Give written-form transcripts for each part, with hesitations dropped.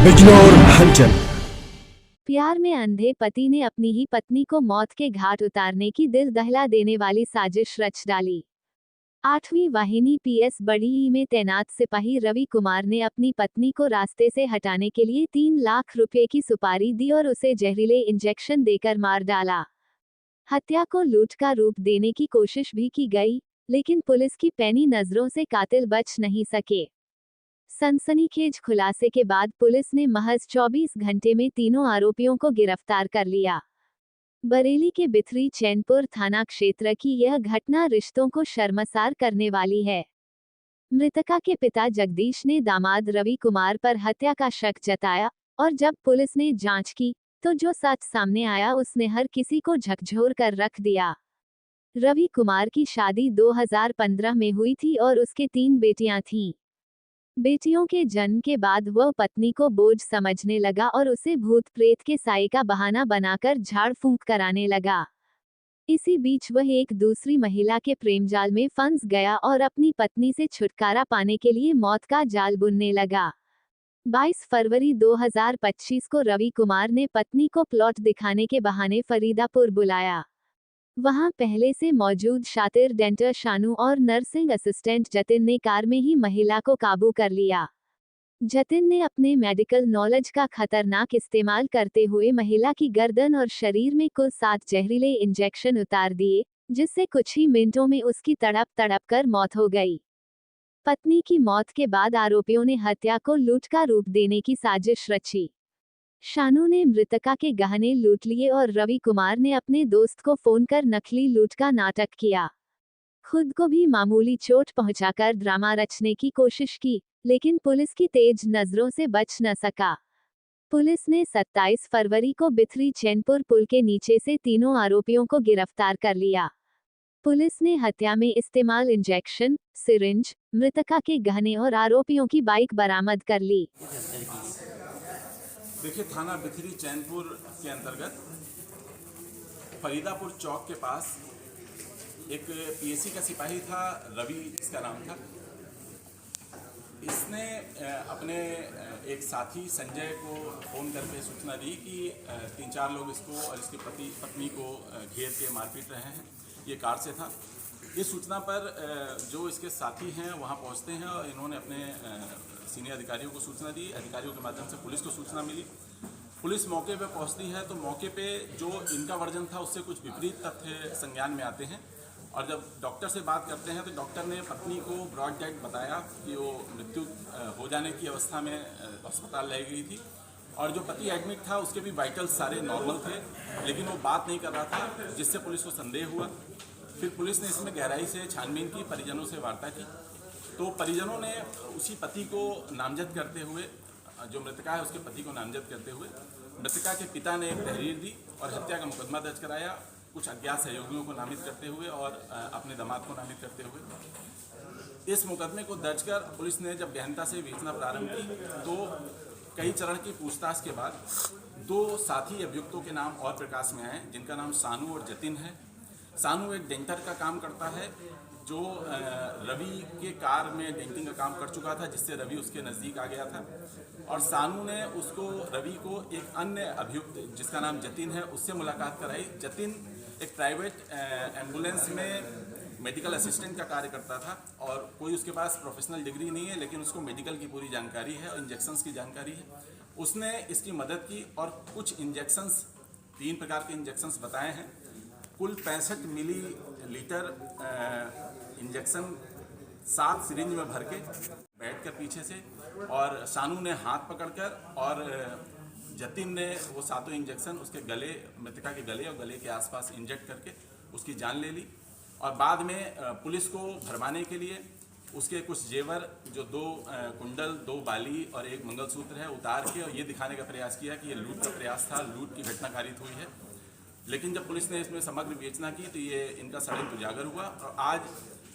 बिजनौर हलचल। प्यार में अंधे पति ने अपनी ही पत्नी को मौत के घाट उतारने की दिल दहला देने वाली साजिश रच डाली। 8वीं वाहिनी पीएस बड़ी ई में तैनात सिपाही रवि कुमार ने अपनी पत्नी को रास्ते से हटाने के लिए 3 लाख रुपए की सुपारी दी और उसे जहरीले इंजेक्शन देकर मार डाला। हत्या को लूट का रूप देने की कोशिश भी की गई, लेकिन पुलिस की पैनी नजरों से कातिल बच नहीं सके। सनसनीखेज खुलासे के बाद पुलिस ने महज 24 घंटे में तीनों आरोपियों को गिरफ्तार कर लिया। बरेली के बिथरी चैनपुर थाना क्षेत्र की यह घटना रिश्तों को शर्मसार करने वाली है। मृतका के पिता जगदीश ने दामाद रवि कुमार पर हत्या का शक जताया, और जब पुलिस ने जांच की तो जो सच सामने आया उसने हर किसी को झकझोर कर रख दिया। रवि कुमार की शादी 2015 में हुई थी और उसके 3 बेटियां थीं। बेटियों के जन्म के बाद वह पत्नी को बोझ समझने लगा और उसे भूत प्रेत के साये का बहाना बनाकर झाड़ फूंक कराने लगा। इसी बीच वह एक दूसरी महिला के प्रेमजाल में फंस गया और अपनी पत्नी से छुटकारा पाने के लिए मौत का जाल बुनने लगा। 22 फरवरी 2025 को रवि कुमार ने पत्नी को प्लॉट दिखाने के बहाने फरीदापुर बुलाया। वहां पहले से मौजूद शातिर डेंटर शानू और नर्सिंग असिस्टेंट जतिन ने कार में ही महिला को काबू कर लिया। जतिन ने अपने मेडिकल नॉलेज का खतरनाक इस्तेमाल करते हुए महिला की गर्दन और शरीर में कुल 7 जहरीले इंजेक्शन उतार दिए, जिससे कुछ ही मिनटों में उसकी तड़प तड़प कर मौत हो गई। पत्नी की मौत के बाद आरोपियों ने हत्या को लूट का रूप देने की साजिश रची। शानू ने मृतका के गहने लूट लिए और रवि कुमार ने अपने दोस्त को फोन कर नकली लूट का नाटक किया। खुद को भी मामूली चोट पहुंचाकर ड्रामा रचने की कोशिश की, लेकिन पुलिस की तेज नजरों से बच न सका। पुलिस ने 27 फरवरी को बिथरी चैनपुर पुल के नीचे से तीनों आरोपियों को गिरफ्तार कर लिया। पुलिस ने हत्या में इस्तेमाल इंजेक्शन, सिरिंज, मृतका के गहने और आरोपियों की बाइक बरामद कर ली। देखिए, थाना बिथरी चैनपुर के अंतर्गत फरीदापुर चौक के पास एक पीएससी का सिपाही था, रवि इसका नाम था। इसने अपने एक साथी संजय को फ़ोन करके सूचना दी कि 3-4 लोग इसको और इसके पत्नी को घेर के मारपीट रहे हैं। ये कार से था। इस सूचना पर जो इसके साथी हैं वहाँ पहुँचते हैं और इन्होंने अपने सीनियर अधिकारियों को सूचना दी। अधिकारियों के माध्यम से पुलिस को सूचना मिली। पुलिस मौके पे पहुंचती है तो मौके पे जो इनका वर्जन था उससे कुछ विपरीत तथ्य संज्ञान में आते हैं, और जब डॉक्टर से बात करते हैं तो डॉक्टर ने पत्नी को ब्रॉड डेड बताया कि वो मृत्यु हो जाने की अवस्था में अस्पताल लाई गई थी, और जो पति एडमिट था उसके भी वाइटल्स सारे नॉर्मल थे, लेकिन वो बात नहीं कर रहा था, जिससे पुलिस को संदेह हुआ। फिर पुलिस ने इसमें गहराई से छानबीन की, परिजनों से वार्ता की, तो परिजनों ने उसी पति को नामजद करते हुए, जो मृतका है उसके पति को नामजद करते हुए मृतका के पिता ने एक तहरीर दी और हत्या का मुकदमा दर्ज कराया, कुछ अज्ञात सहयोगियों को नामित करते हुए और अपने दामाद को नामित करते हुए। इस मुकदमे को दर्ज कर पुलिस ने जब गहनता से विवेचना प्रारंभ की तो कई चरण की पूछताछ के बाद 2 साथी अभियुक्तों के नाम और प्रकाश में आए, जिनका नाम शानू और जतिन है। शानू एक डेंटर का काम करता है, जो रवि के कार में डेंटिंग का काम कर चुका था, जिससे रवि उसके नज़दीक आ गया था, और शानू ने रवि को एक अन्य अभियुक्त जिसका नाम जतिन है उससे मुलाकात कराई। जतिन एक प्राइवेट एम्बुलेंस में मेडिकल असिस्टेंट का कार्य करता था और कोई उसके पास प्रोफेशनल डिग्री नहीं है, लेकिन उसको मेडिकल की पूरी जानकारी है और इंजेक्शंस की जानकारी है। उसने इसकी मदद की और कुछ इंजेक्शंस, 3 प्रकार के इंजेक्शंस बताए हैं। कुल 65 मिलीलीटर इंजेक्शन 7 सिरिंज में भर के बैठकर पीछे से, और शानू ने हाथ पकड़कर और जतिन ने वो 7 इंजेक्शन उसके गले, मृतका के गले और गले के आसपास इंजेक्ट करके उसकी जान ले ली। और बाद में पुलिस को भरमाने के लिए उसके कुछ जेवर, जो 2 कुंडल, 2 बाली और 1 मंगलसूत्र है, उतार के और ये दिखाने का प्रयास किया कि ये लूट का प्रयास था, लूट की घटना कारित हुई है। लेकिन जब पुलिस ने इसमें समग्र विवेचना की तो ये इनका षड्यंत्र उजागर हुआ, और आज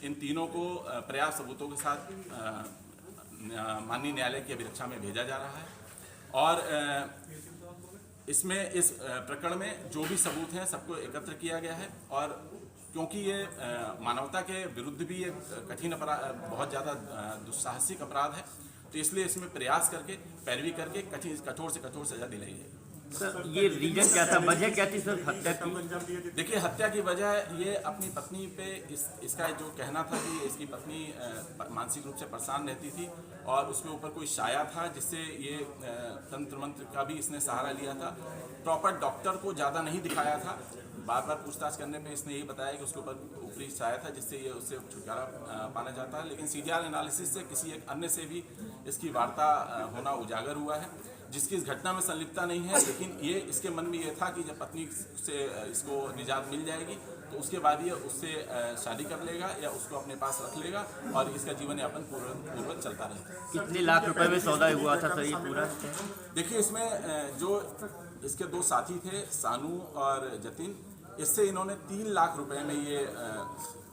इन तीनों को पर्याप्त सबूतों के साथ माननीय न्यायालय की अभिरक्षा में भेजा जा रहा है। और इसमें इस प्रकरण में जो भी सबूत हैं सबको एकत्र किया गया है, और क्योंकि ये मानवता के विरुद्ध भी एक कठिन अपराध, बहुत ज़्यादा दुस्साहसिक अपराध है, तो इसलिए इसमें प्रयास करके पैरवी करके कठोर से कठोर सजा दिलाई है। सर ये रीजन क्या था, वजह क्या थी सर हत्या की? देखिए, हत्या की वजह ये अपनी पत्नी पे इसका जो कहना था कि इसकी पत्नी मानसिक रूप से परेशान रहती थी और उसके ऊपर कोई साया था जिससे ये तंत्र मंत्र का भी इसने सहारा लिया था। प्रॉपर डॉक्टर को ज़्यादा नहीं दिखाया था। बार बार पूछताछ करने पे इसने यही बताया कि उसके ऊपर ऊपरी साया था जिससे ये उससे छुटकारा पाना चाहता है। लेकिन सीडीआर एनालिसिस से किसी एक अन्य से भी इसकी वार्ता होना उजागर हुआ है जिसकी इस घटना में संलिप्तता नहीं है। लेकिन ये इसके मन में ये था कि जब पत्नी से इसको निजात मिल जाएगी तो उसके बाद ये उससे शादी कर लेगा या उसको अपने पास रख लेगा और इसका जीवन यापन पूर्ववत चलता रहेगा। कितने लाख रुपए में सौदा हुआ था सर ये पूरा? देखिए, इसमें जो इसके दो साथी थे सानू और जतिन, इससे इन्होंने 3 लाख रुपए में ये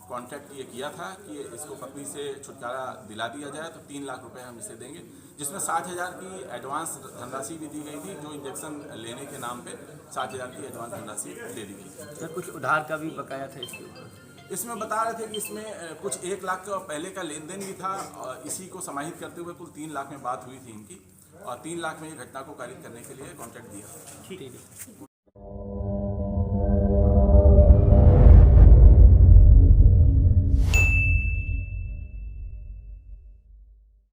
कॉन्ट्रैक्ट ये किया था कि इसको पत्नी से छुटकारा दिला दिया जाए तो 3 लाख रुपए हम इसे देंगे, जिसमें 60,000 की एडवांस धनराशि भी दी गई थी जो इंजेक्शन लेने के नाम पे 60,000 की एडवांस धनराशि दे दी गई थी। सर कुछ उधार का भी बकाया था इसके ऊपर? इसमें बता रहे थे कि इसमें कुछ 1 लाख का पहले का लेन देन भी था और इसी को समाहित करते हुए कुल 3 लाख में बात हुई थी इनकी और 3 लाख में ये घटना को कारित करने के लिए कॉन्ट्रैक्ट दिया। ठीक है।